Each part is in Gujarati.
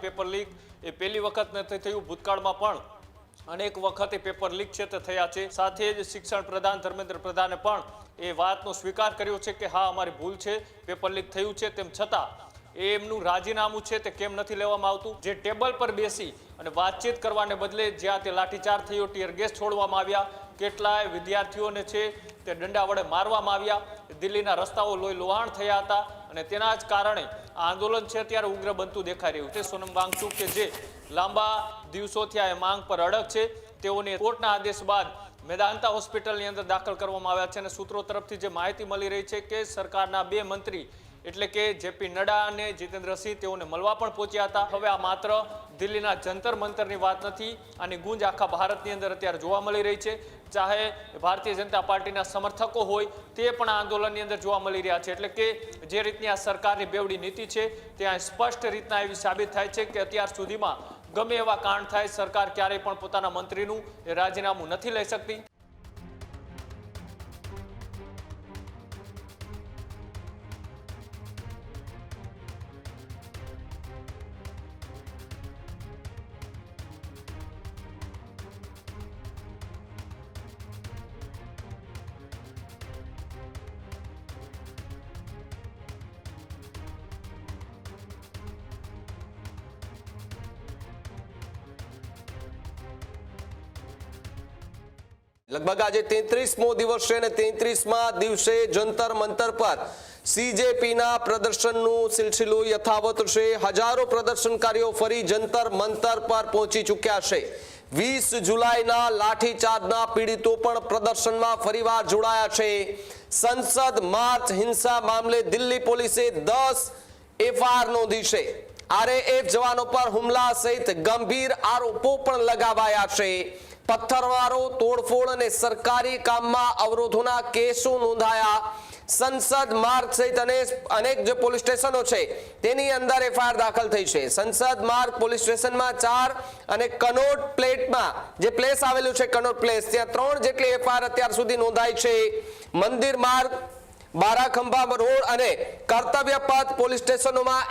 પેપર લીક એ પહેલી વખત નથી થયું, ભૂતકાળમાં પણ અનેક વખતે પેપર લીક છે તે થયા છે। સાથે જ શિક્ષણ પ્રધાન ધર્મેન્દ્ર પ્રધાને પણ એ વાતનો સ્વીકાર કર્યો છે કે હા અમારી ભૂલ છે, પેપર લીક થયું છે। તેમ છતાં એમનું રાજીનામું છે તે કેમ નથી લેવામાં આવતું? જે ટેબલ પર બેસી અને વાતચીત કરવાને બદલે જ્યાં તે લાઠીચાર્જ થયો, ટીયર ગેસ છોડવામાં આવ્યા, કેટલાય વિદ્યાર્થીઓને છે તે દંડા વડે મારવામાં આવ્યા, દિલ્હીના રસ્તાઓ લોહી લોહાણ થયા હતા અને તેના જ કારણે આ આંદોલન છે ત્યારે ઉગ્ર બનતું દેખાઈ રહ્યું છે। સોનમ વાંગચુક કે જે લાંબા દિવસોથી આ માંગ પર અડગ છે, તેઓને કોર્ટના આદેશ બાદ મેદાંતા હોસ્પિટલની અંદર દાખલ કરવામાં આવ્યા છે અને સૂત્રો તરફથી જે માહિતી મળી રહી છે કે સરકારના 2 મંત્રી એટલે કે જેપી નડ્ડા અને જીતેન્દ્રસિંહ તેઓને મળવા પણ પહોંચ્યા હતા। હવે આ માત્ર દિલ્હીના જંતર મંતરની વાત નથી, આની ગુંજ આખા ભારતની અંદર અત્યારે જોવા મળી રહી છે। ચાહે ભારતીય જનતા પાર્ટીના સમર્થકો હોય તે પણ આ આંદોલનની અંદર જોવા મળી રહ્યા છે। એટલે કે જે રીતની આ સરકારની બેવડી નીતિ છે ત્યાં સ્પષ્ટ રીતના એવી સાબિત થાય છે કે અત્યાર સુધીમાં ગમે એવા કાંડ થાય, સરકાર ક્યારેય પણ પોતાના મંત્રીનું રાજીનામું નથી લઈ શકતી। લગભગ આજે 33મો દિવસ છે અને 33મા દિવસે જંતર મંતર પર સીજેપીના પ્રદર્શનનું સિલસિલો યથાવત છે। હજારો પ્રદર્શનકારીઓ ફરી જંતર મંતર પર પહોંચી ચૂક્યા છે। 20 જુલાઈના લાઠીચાર્જના પીડિતો પણ પ્રદર્શનમાં ફરીવાર જોડાયા છે। સંસદ માર્ચ હિંસા મામલે દિલ્હી પોલીસે 10 એફઆઈઆર નોંધી છે। આરએએફ જવાનો પર હુમલા સહિત ગંભીર આરોપો પણ લગાવાયા છે। પથ્થરમારો, તોડફોડ અને સરકારી કામમાં અવરોધોના કેસો નોંધાયા। સંસદ માર્ગ સહિત અનેક જે પોલીસ સ્ટેશનો છે તેની અંદર એફઆઈઆર દાખલ થઈ છે। સંસદ માર્ગ પોલીસ સ્ટેશનમાં 4 અને કનોટ પ્લેસમાં જે પ્લેસ આવેલું છે, કનોટ પ્લેસ, ત્યાં 3 જેટલી એફઆઈઆર અત્યાર સુધી નોંધાઈ છે। મંદિર માર્ગ, બારાખંભા રોડ અને કર્તવ્ય પથ પોલીસ સ્ટેશનોમાં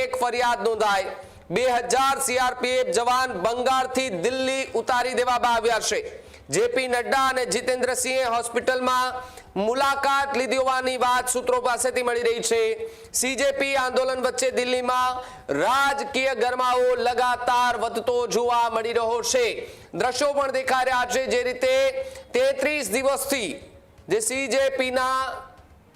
એક ફરિયાદ નોંધાઈ। 2000 સીઆરપીએફ જવાન બંગાળથી દિલ્હી ઉતારી દેવામાં આવ્યા છે। જેપી નડ્ડા અને જીતેન્દ્રસિંહે હોસ્પિટલમાં મુલાકાત લીધી હોવાની વાત સૂત્રો પાસેથી મળી રહી છે। સીજેપી આંદોલન વચ્ચે દિલ્હીમાં રાજકીય ગરમાવો લગાતાર વધતો જોવા મળી રહ્યો છે। દ્રશ્યો પણ દેખાઈ રહ્યા છે જે રીતે 33 દિવસથી જે સીજેપીના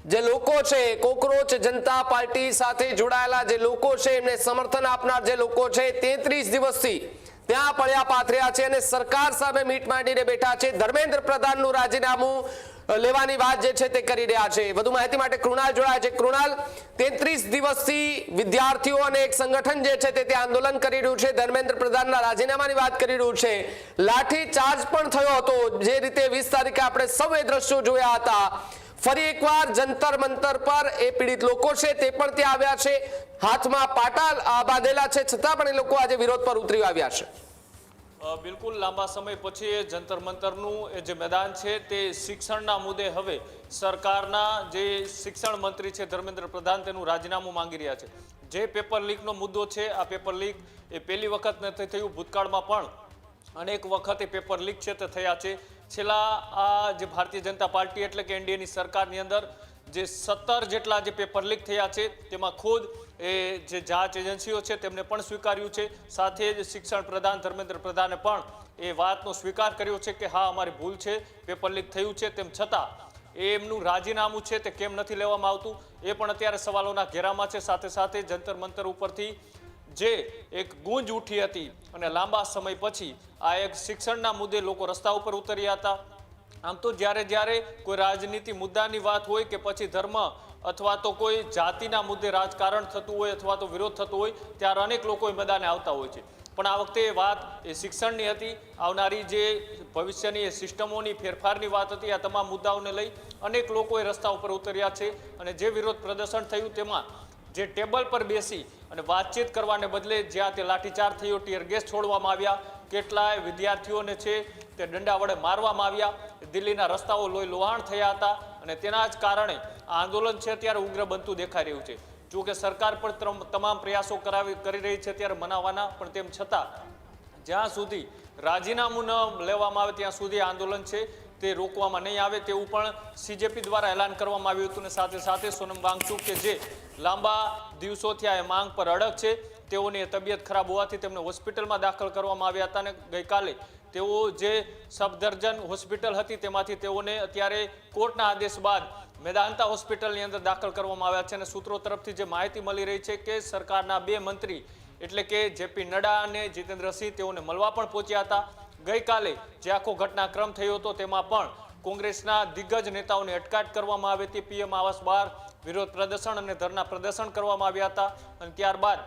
જે લોકો છે, કોકરોચ જનતા પાર્ટી સાથે જોડાયેલા જે લોકો છે, એમને સમર્થન આપનાર જે લોકો છે, 33 દિવસથી ત્યાં પડ્યા પાથર્યા છે અને સરકાર સામે મીટ માંડીને બેઠા છે। ધર્મેન્દ્ર પ્રધાનનું રાજીનામું લેવાની વાત જે છે તે કરી રહ્યા છે। વધુ માહિતી માટે કૃણાલ જોડાય છે। કૃણાલ, 33 દિવસથી વિદ્યાર્થીઓ અને એક સંગઠન જે છે તે ત્યાં આંદોલન કરી રહ્યું છે, ધર્મેન્દ્ર પ્રધાનના રાજીનામાની વાત કરી રહ્યું છે, લાઠી ચાર્જ પણ થયો હતો જે રીતે 20 તારીખે આપણે સૌએ દ્રશ્યો જોયા હતા। ફરી એકવાર જંતર મંતર પર એ પીડિત લોકો છે તે પણ ત્યાં આવ્યા છે, હાથમાં પાટા બાંધેલા છે, છતાં પણ એ લોકો આજે વિરોધ પર ઉતરી આવ્યા છે। બિલકુલ, લાંબા સમય પછી જંતર મંતરનું એ જે મેદાન છે તે શિક્ષણના મુદ્દે હવે સરકારના જે શિક્ષણ મંત્રી છે ધર્મેન્દ્ર પ્રધાન તેનું રાજીનામું માંગી રહ્યા છે। જે પેપર લીકનો મુદ્દો છે, આ પેપર લીક એ પહેલી વખત નથી થયું, ભૂતકાળમાં પણ અનેક વખતે પેપર લીક છે તે થયા છે। છેલ્લા આ જે ભારતીય જનતા પાર્ટી એટલે કે એનડીએની સરકારની અંદર જે 17 જેટલા જે પેપર લીક થયા છે તેમાં ખુદ એ જે જાંચ એજન્સીઓ છે તેમને પણ સ્વીકાર્યું છે। સાથે જ શિક્ષણ પ્રધાન ધર્મેન્દ્ર પ્રધાને પણ એ વાતનો સ્વીકાર કર્યો છે કે હા અમારી ભૂલ છે, પેપર લીક થયું છે। તેમ છતાં એમનું રાજીનામું છે તે કેમ નથી લેવામાં આવતું એ પણ અત્યારે સવાલોના ઘેરામાં છે। સાથે સાથે જંતર મંતર ઉપરથી જે એક ગુંજ ઉઠી હતી અને લાંબા સમય પછી આ એક શિક્ષણના મુદ્દે લોકો રસ્તા ઉપર ઉતર્યા હતા। આમ તો જ્યારે કોઈ રાજનીતિ મુદ્દાની વાત હોય કે પછી ધર્મ અથવા તો કોઈ જાતિના મુદ્દે રાજકારણ થતું હોય અથવા તો વિરોધ થતો હોય ત્યારે અનેક લોકો મેદાને આવતા હોય છે, પણ આ વખતે વાત એ શિક્ષણની હતી। આવનારી જે ભવિષ્યની સિસ્ટમોની ફેરફારની વાત હતી। આ તમામ મુદ્દાઓને લઈ અનેક લોકોએ રસ્તા ઉપર ઉતર્યા છે અને જે વિરોધ પ્રદર્શન થયું તેમાં જે ટેબલ પર બેસી અને વાતચીત કરવાને બદલે જ્યાં તે લાઠીચાર્જ થયો, ટીયર ગેસ છોડવામાં આવ્યા, કેટલાય વિદ્યાર્થીઓને છે તે દંડા વડે મારવામાં આવ્યા, દિલ્હીના રસ્તાઓ લોહી લોહાણ થયા હતા અને તેના જ કારણે આ આંદોલન છે ત્યારે ઉગ્ર બનતું દેખાઈ રહ્યું છે। જો કે સરકાર પણ તમામ પ્રયાસો કરી રહી છે ત્યારે મનાવવાના, પણ તેમ છતાં જ્યાં સુધી રાજીનામું ન લેવામાં આવે ત્યાં સુધી આંદોલન છે તે રોકવામાં નહીં આવે તેવું પણ સીજેપી દ્વારા એલાન કરવામાં આવ્યું હતું. અને સાથે સાથે સોનમ વાંગચુક કે જે લાંબા દિવસોથી આ માંગ પર અડગ છે, તેઓની તબિયત ખરાબ હોવાથી તેમને હોસ્પિટલમાં દાખલ કરવામાં આવ્યા હતા અને ગઈકાલે તેઓ જે સફદરજન હોસ્પિટલ હતી તેમાંથી તેઓને અત્યારે કોર્ટના આદેશ બાદ મેદાંતા હોસ્પિટલની અંદર દાખલ કરવામાં આવ્યા છે. અને સૂત્રો તરફથી જે માહિતી મળી રહી છે કે સરકારના 2 મંત્રી એટલે કે જેપી નડ્ડા અને જીતેન્દ્રસિંહ તેઓને મળવા પણ પહોંચ્યા હતા. ગઈકાલે જે આખો ઘટનાક્રમ થયો હતો તેમાં પણ કોંગ્રેસના દિગ્ગજ નેતાઓની અટકાયત કરવામાં આવી હતી. પીએમ આવાસ બહાર વિરોધ પ્રદર્શન અને ધરના પ્રદર્શન કરવામાં આવ્યા હતા. અને ત્યારબાદ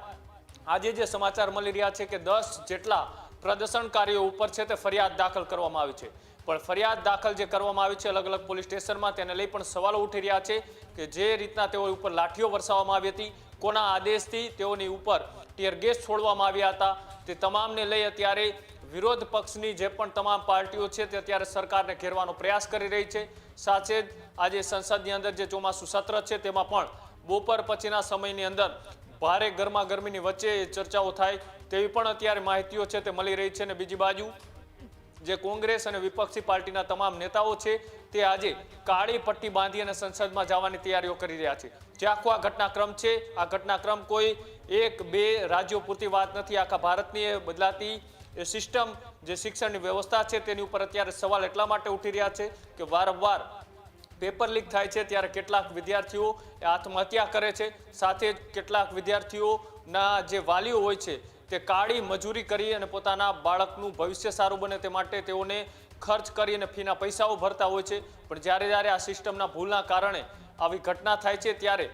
આજે જે સમાચાર મળી રહ્યા છે કે 10 જેટલા પ્રદર્શનકારીઓ ઉપર છે તે ફરિયાદ દાખલ કરવામાં આવી છે. પણ ફરિયાદ દાખલ જે કરવામાં આવી છે અલગ અલગ પોલીસ સ્ટેશનમાં, તેને લઈ પણ સવાલો ઉઠી રહ્યા છે કે જે રીતના તેઓ ઉપર લાઠીઓ વરસાવવામાં આવી હતી, કોના આદેશથી તેઓની ઉપર ટીયર ગેસ છોડવામાં આવ્યા હતા, તે તમામને લઈ અત્યારે વિરોધ પક્ષની જે પણ તમામ પાર્ટીઓ છે તે અત્યારે સરકારને ઘેરવાનો પ્રયાસ કરી રહી છે. સાથે જ આજે સંસદની અંદર જે ચોમાસું સત્ર છે તેમાં પણ બપોર પછીના સમયની અંદર ભારે ગરમાગરમીની વચ્ચે ચર્ચાઓ થાય તેવી પણ અત્યારે માહિતીઓ છે તે મળી રહી છે. અને બીજી બાજુ જે કોંગ્રેસ અને વિપક્ષી પાર્ટીના તમામ નેતાઓ છે તે આજે કાળી પટ્ટી બાંધી અને સંસદમાં જવાની તૈયારીઓ કરી રહ્યા છે. જે આખો આ ઘટનાક્રમ છે, આ ઘટનાક્રમ કોઈ 1-2 રાજ્યો પૂરતી વાત નથી, આખા ભારતની બદલાતી એ સિસ્ટમ જે શિક્ષણની વ્યવસ્થા છે તેની ઉપર અત્યારે સવાલ એટલા માટે ઉઠી રહ્યા છે કે વારંવાર પેપર લીક થાય છે ત્યારે કેટલાક વિદ્યાર્થીઓ આત્મહત્યા કરે છે. સાથે જ કેટલાક વિદ્યાર્થીઓના જે વાલીઓ હોય છે તે કાળી મજૂરી કરી અને પોતાના બાળકનું ભવિષ્ય સારું બને તે માટે તેઓને ખર્ચ કરી અને ફીના પૈસાઓ ભરતા હોય છે. પણ જ્યારે આ સિસ્ટમના ભૂલના કારણે આવી ઘટના થાય છે ત્યારે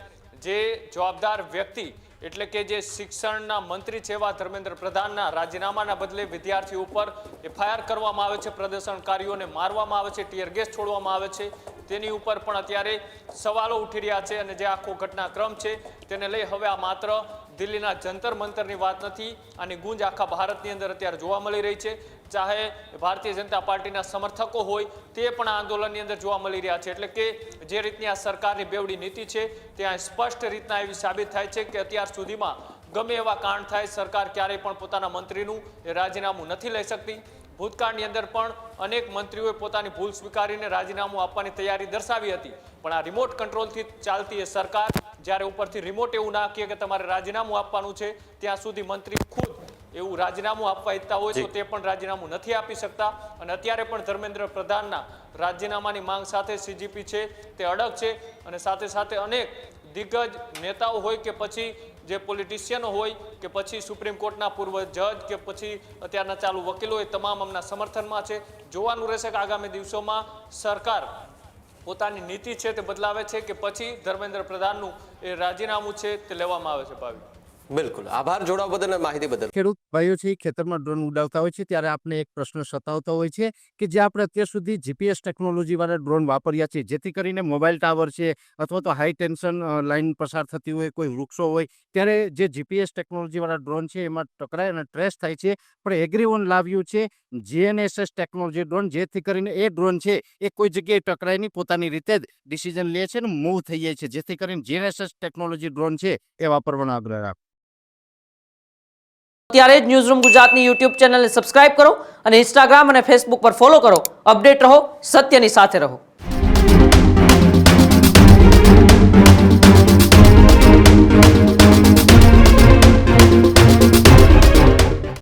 જે જવાબદાર વ્યક્તિ એટલે કે જે શિક્ષણના મંત્રી છે એવા ધર્મેન્દ્ર પ્રધાનના રાજીનામાના બદલે વિદ્યાર્થીઓ ઉપર એફઆઈઆર કરવામાં આવે છે, પ્રદર્શનકારીઓને મારવામાં આવે છે, ટીયર ગેસ છોડવામાં આવે છે, તેની ઉપર પણ અત્યારે સવાલો ઉઠી રહ્યા છે. અને જે આખો ઘટનાક્રમ છે તેને લઈ હવે આ માત્ર દિલ્હીના જંતર મંતરની વાત નથી, આની ગુંજ આખા ભારતની અંદર અત્યારે જોવા મળી રહી છે. ચાહે ભારતીય જનતા પાર્ટીના સમર્થકો હોય તે પણ આંદોલનની અંદર જોવા મળી રહ્યા છે. એટલે કે જે રીતની આ સરકારની બેવડી નીતિ છે ત્યાં સ્પષ્ટ રીતના એવી સાબિત થાય છે કે અત્યાર સુધીમાં ગમે એવા કાંડ થાય, સરકાર ક્યારેય પણ પોતાના મંત્રીનું એ રાજીનામું નથી લઈ શકતી. ભૂતકાળની અંદર પણ અનેક મંત્રીઓએ પોતાની ભૂલ સ્વીકારીને રાજીનામું આપવાની તૈયારી દર્શાવી હતી. પણ આ રિમોટ કંટ્રોલથી ચાલતી એ સરકાર જ્યારે ઉપરથી રિમોટ એવું ના કહે કે તમારે રાજીનામું આપવાનું છે, ત્યાં સુધી મંત્રી ખુદ એવું રાજીનામું આપવા ઈચ્છતા હોય તો તે પણ રાજીનામું નથી આપી શકતા. અને અત્યારે પણ ધર્મેન્દ્ર પ્રધાનના રાજીનામાની માંગ સાથે સીજીપી છે તે અડગ છે. અને સાથે સાથે અનેક દિગ્ગજ નેતાઓ હોય કે પછી જે પોલિટિશિયનો હોય કે પછી સુપ્રીમ કોર્ટના પૂર્વ જજ કે પછી અત્યારના ચાલુ વકીલો એ તમામ અમના સમર્થનમાં છે. જોવાનું રહેશે કે આગામી દિવસોમાં સરકાર પોતાની નીતિ છે તે બદલાવે છે કે પછી ધર્મેન્દ્ર પ્રધાનનું એ રાજીનામું છે તે લેવામાં આવે છે. ભાવી બિલકુલ આભાર જોડાવા બદલ અને માહિતી બદલ. ખેડૂત ભાઈઓ છે ખેતરમાં ડ્રોન ઉડાવતા હોય છે ત્યારે આપણે એક પ્રશ્ન સતાવતો હોય છે કે જે આપણે અત્યાર સુધી જીપીએસ ટેકનોલોજી વાળા ડ્રોન વાપર્યા છે, જેથી કરીને મોબાઈલ ટાવર છે અથવા તો હાઈ ટેન્શન લાઈન પસાર થતી હોય, કોઈ વૃક્ષો હોય, ત્યારે જે જીપીએસ ટેકનોલોજી વાળા ડ્રોન છે એમાં ટકરાય અને ટ્રેસ થાય છે. પણ એગ્રીવન લાવ્યું છે જીએનએસએસ ટેકનોલોજી ડ્રોન, જેથી કરીને એ ડ્રોન છે એ કોઈ જગ્યાએ ટકરાય નહીં, પોતાની રીતે જ ડિસિઝન લે છે અને મૂવ થઈ જાય છે, જેથી કરીને જીએનએસએસ ટેકનોલોજી ડ્રોન છે એ વાપરવાનો આગ્રહ રાખો. અત્યારે જ ન્યૂઝરૂમ ગુજરાતની યુટ્યુબ ચેનલને સબસ્ક્રાઇબ કરો અને ઇન્સ્ટાગ્રામ અને ફેસબુક પર ફોલો કરો. અપડેટ રહો, સત્યની સાથે રહો.